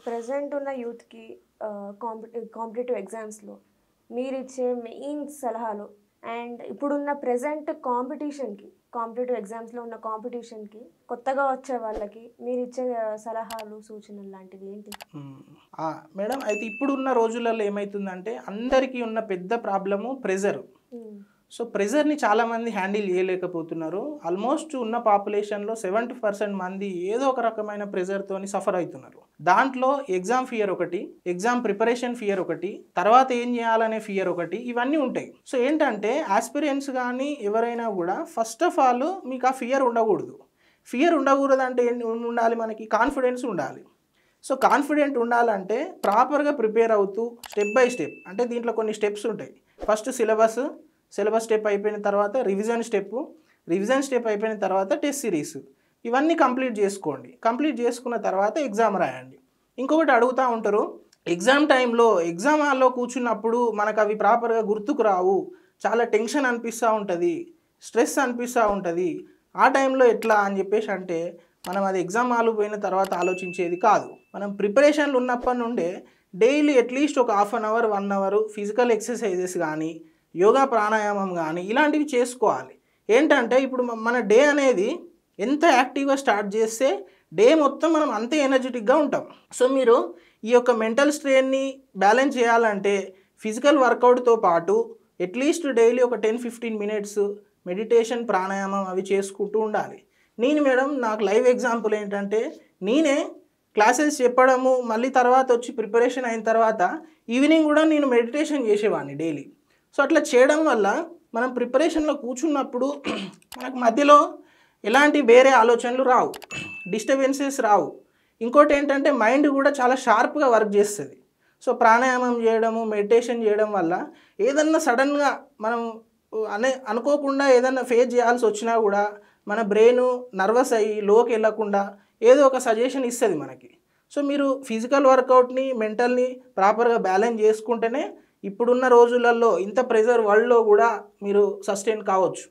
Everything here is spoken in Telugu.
ప్రెజెంట్ ఉన్న యూత్‌కి కాంపిటీటివ్ ఎగ్జామ్స్‌లో మీరిచ్చే మెయిన్ సలహాలు అండ్ ఇప్పుడున్న ప్రెజెంట్ కాంపిటీటివ్ ఎగ్జామ్స్‌లో ఉన్న కాంపిటీషన్‌కి కొత్తగా వచ్చే వాళ్ళకి మీరిచ్చే సలహాలు, సూచనలు లాంటివి ఏంటి? హ్మ్. మేడం అయితే ఇప్పుడున్న రోజులలో ఏమైతుందంటే అందరికీ ఉన్న పెద్ద ప్రాబ్లము ప్రెజర్. హ్మ్. సో ప్రెజర్‌ని చాలామంది హ్యాండిల్ చేయలేకపోతున్నారు. ఆల్మోస్ట్ ఉన్న పాపులేషన్‌లో 70% మంది ఏదో ఒక రకమైన ప్రెజర్‌తోని సఫర్ అవుతున్నారు. దాంట్లో ఎగ్జామ్ ఫియర్ ఒకటి, ఎగ్జామ్ ప్రిపరేషన్ ఫియర్ ఒకటి, తర్వాత ఏం చేయాలనే ఫియర్ ఒకటి, ఇవన్నీ ఉంటాయి. సో ఏంటంటే ఆస్పిరెంట్స్ కానీ ఎవరైనా కూడా ఫస్ట్ ఆఫ్ ఆల్ మీకు ఆ ఫియర్ ఉండకూడదు. ఫియర్ ఉండకూడదంటే ఏంటి ఉండాలి, మనకి కాన్ఫిడెన్స్ ఉండాలి. సో కాన్ఫిడెంట్ ఉండాలంటే ప్రాపర్గా ప్రిపేర్ అవుతూ స్టెప్ బై స్టెప్, అంటే దీంట్లో కొన్ని స్టెప్స్ ఉంటాయి. ఫస్ట్ సిలబస్ స్టెప్ అయిపోయిన తర్వాత రివిజన్ స్టెప్ అయిపోయిన తర్వాత టెస్ట్ సిరీస్, ఇవన్నీ కంప్లీట్ చేసుకోండి. కంప్లీట్ చేసుకున్న తర్వాత ఎగ్జామ్ రాయండి. ఇంకొకటి అడుగుతూ ఉంటారు, ఎగ్జామ్ టైంలో ఎగ్జామ్ హాల్లో కూర్చున్నప్పుడు మనకు అవి ప్రాపర్గా గుర్తుకు రావు, చాలా టెన్షన్ అనిపిస్తూ ఉంటుంది, స్ట్రెస్ అనిపిస్తూ ఉంటుంది, ఆ టైంలో ఎట్లా అని చెప్పేసి అంటే మనం అది ఎగ్జామ్ హాల్ పోయిన తర్వాత ఆలోచించేది కాదు. మనం ప్రిపరేషన్లు ఉన్నప్పటి నుండే డైలీ అట్లీస్ట్ ఒక half an hour 1 hour physical exercises కానీ యోగా ప్రాణాయామం కానీ ఇలాంటివి చేసుకోవాలి. ఏంటంటే ఇప్పుడు మన డే అనేది ఎంత యాక్టివ్గా స్టార్ట్ చేస్తే డే మొత్తం మనం అంతే ఎనర్జెటిక్గా ఉంటాం. సో మీరు ఈ యొక్క మెంటల్ స్ట్రెయిన్ని బ్యాలెన్స్ చేయాలంటే ఫిజికల్ వర్కౌట్తో పాటు అట్లీస్ట్ డైలీ ఒక 10-15 మినిట్స్ మెడిటేషన్ ప్రాణాయామం అవి చేసుకుంటూ ఉండాలి. మేడం నాకు లైవ్ ఎగ్జాంపుల్ ఏంటంటే నేనే క్లాసెస్ చెప్పడము మళ్ళీ తర్వాత వచ్చి ప్రిపరేషన్ అయిన తర్వాత ఈవినింగ్ కూడా నేను మెడిటేషన్ చేసేవాడిని డైలీ. సో అట్లా చేయడం వల్ల మనం ప్రిపరేషన్లో కూర్చున్నప్పుడు మనకు మధ్యలో ఎలాంటి వేరే ఆలోచనలు రావు, డిస్టర్బెన్సెస్ రావు. ఇంకోటి ఏంటంటే మైండ్ కూడా చాలా షార్ప్గా వర్క్ చేస్తుంది. సో ప్రాణాయామం చేయడము, మెడిటేషన్ చేయడం వల్ల ఏదన్నా సడన్గా మనం అనుకోకుండా ఏదన్నా ఫేస్ చేయాల్సి వచ్చినా కూడా మన బ్రెయిన్ నర్వస్ అయ్యి లోకి వెళ్ళకుండా ఏదో ఒక సజెషన్ ఇస్తుంది మనకి. సో మీరు ఫిజికల్ వర్కౌట్ని మెంటల్ని ప్రాపర్గా బ్యాలెన్స్ చేసుకుంటేనే ఇప్పుడున్న రోజులలో ఇంత ప్రెజర్ వరల్డ్లో కూడా మీరు సస్టైన్ కావచ్చు.